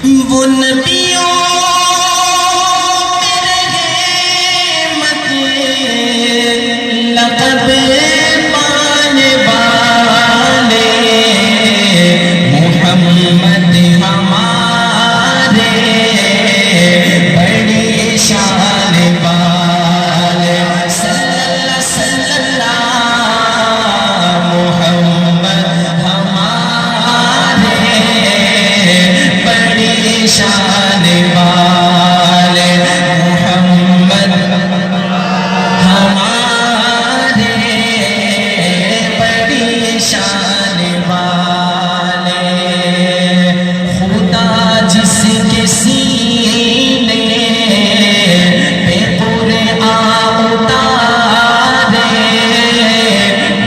وہ نبیوں لقب پانے والے محمد ہمارے بڑی شان والے صلی اللہ محمد ہمارے بڑی شان والے محمد شان والے خدا جس کے سینے پہ قرآن اتارے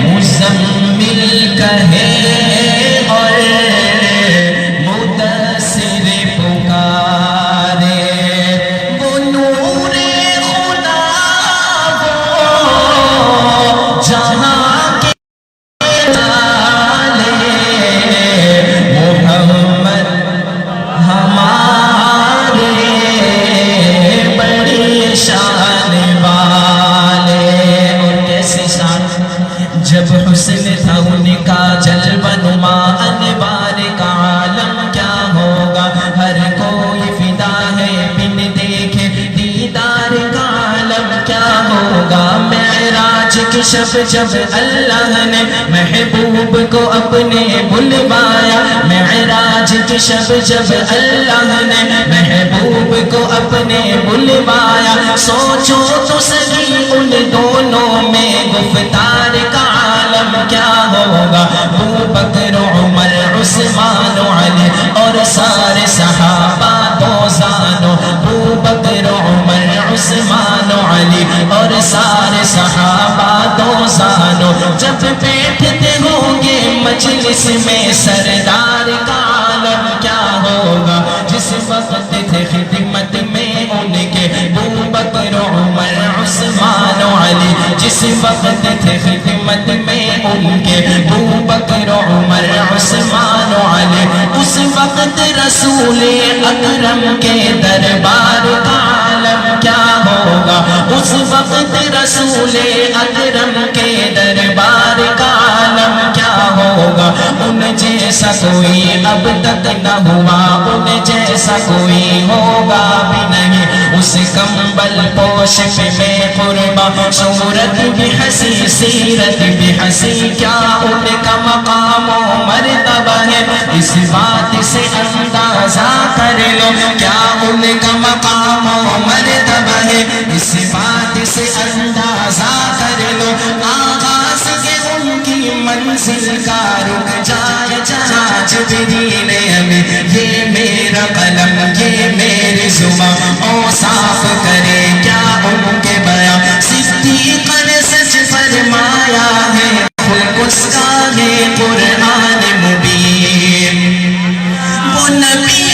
مزمل کہے اور مدثر پکارے وہ نور خدا وہ جہاں جب حسن تھا ان کا جلوہ نما انوار کا عالم کیا ہوگا ہر کوئی فدا ہے بن دیکھے دیدار کا عالم کیا ہوگا معراج کی شب جب اللہ نے محبوب کو اپنے بلوایا معراج کی شب جب اللہ نے محبوب کو اپنے بلوایا سوچو تو صحیح ان دونوں میں گفتار کا عالم کیا ہوگا ابو بکر عمر عثمان علی اور سارے صحابہ دوزانو ابو بکر عمر عثمان علی اور سارے صحابہ دوزانو جب بیٹھتے ہوں گے مجلس میں سردار کا عالم کیا ہوگا جس وقت تھے خدمت میں ان کے ابو بکر عمر عثمان علی جس وقت تھے خدمت میں ان کے ابو بکر عمر عثمان علی اس وقت رسول اکرم کے دربار کا عالم کیا ہوگا اس وقت رسول اکرم کے دربار کا عالم کیا ہوگا ان جیسا کوئی اب تک نہ ہوا ان جیسا کوئی ہوگا بھی نہیں اس کمبل پوش پہ میں قربا صورت بھی حسی سیرت بھی حسی کیا ان کا مقام و مرتبہ ہے اس بات سے اندازہ کر لو کیا ان کا مقام و مرتبہ ہے اس بات سے اندازہ کر لو آغاز کے ان کی منزل کا رک جائے جہاں جبریل امین یہ میرا قلم یہ میری زبان اوصاف کرے کیا ان کے بیان صدیق نے سچ فرمایا ہے خلق اس کا ہے قرآن مبین وہ نبی